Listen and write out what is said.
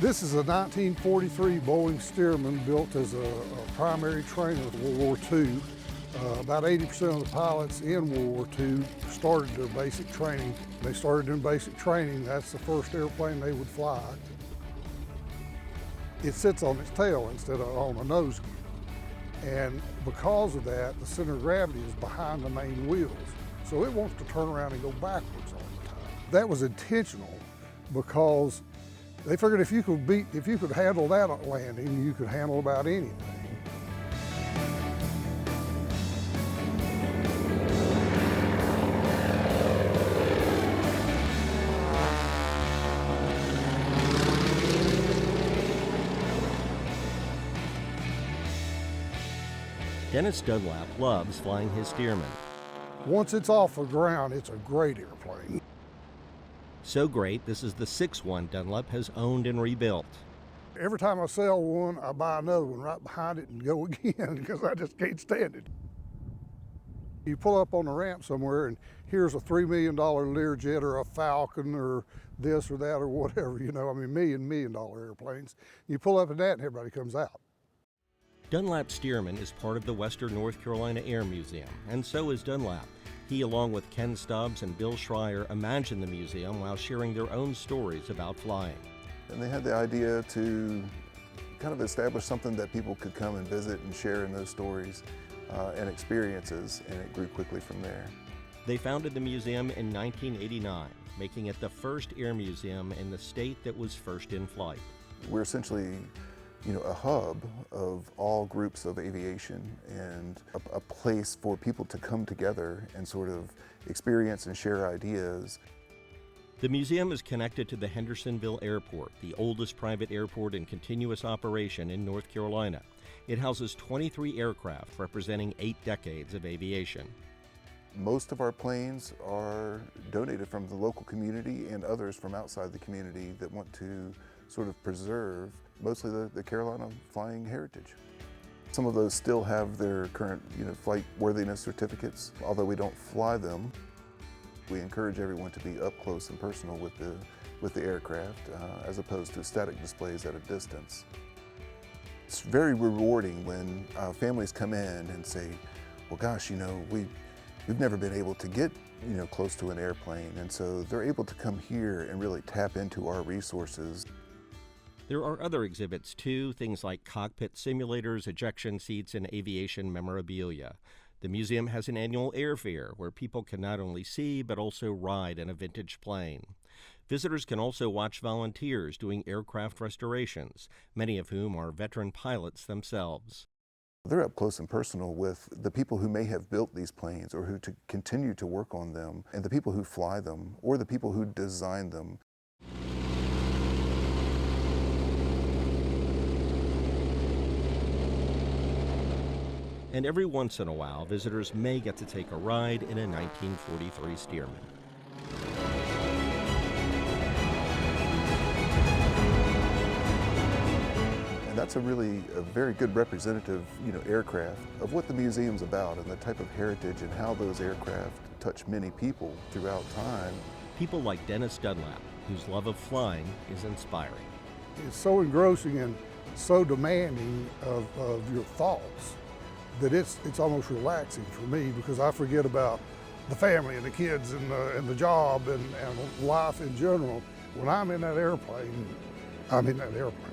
This is a 1943 Boeing Stearman built as a primary trainer of World War II. About 80% of the pilots in World War II started their basic training. They started in basic training, that's the first airplane they would fly. It sits on its tail instead of on a nose gear. And because of that, the center of gravity is behind the main wheels. So it wants to turn around and go backwards all the time. That was intentional because they figured if you could handle that landing, you could handle about anything. Dennis Dunlap loves flying his Stearman. Once it's off the ground, it's a great airplane. So great, this is the sixth one Dunlap has owned and rebuilt. Every time I sell one, I buy another one right behind it and go again because I just can't stand it. You pull up on the ramp somewhere and here's a $3 million Learjet or a Falcon or this or that or whatever, you know, I mean, $1 million airplanes. You pull up in that and everybody comes out. Dunlap Stearman is part of the Western North Carolina Air Museum, and so is Dunlap. He, along with Ken Stubbs and Bill Schreier, imagined the museum while sharing their own stories about flying. And they had the idea to kind of establish something that people could come and visit and share in those stories and experiences, and it grew quickly from there. They founded the museum in 1989, making it the first air museum in the state that was first in flight. We're essentially, a hub of all groups of aviation and a place for people to come together and sort of experience and share ideas. The museum is connected to the Hendersonville Airport, the oldest private airport in continuous operation in North Carolina. It houses 23 aircraft representing 8 decades of aviation. Most of our planes are donated from the local community and others from outside the community that want to sort of preserve mostly the Carolina flying heritage. Some of those still have their current flight worthiness certificates. Although we don't fly them, we encourage everyone to be up close and personal with the aircraft as opposed to static displays at a distance. It's very rewarding when families come in and say, well gosh, we've never been able to get close to an airplane, and so they're able to come here and really tap into our resources. There are other exhibits too, things like cockpit simulators, ejection seats, and aviation memorabilia. The museum has an annual airfair where people can not only see but also ride in a vintage plane. Visitors can also watch volunteers doing aircraft restorations, many of whom are veteran pilots themselves. They're up close and personal with the people who may have built these planes or who continue to work on them, and the people who fly them or the people who design them. And every once in a while, visitors may get to take a ride in a 1943 Stearman. And that's a very good representative, aircraft of what the museum's about and the type of heritage and how those aircraft touch many people throughout time. People like Dennis Dunlap, whose love of flying is inspiring. It's so engrossing and so demanding of your thoughts that it's almost relaxing for me because I forget about the family and the kids and the job and life in general. When I'm in that airplane, I'm in that airplane.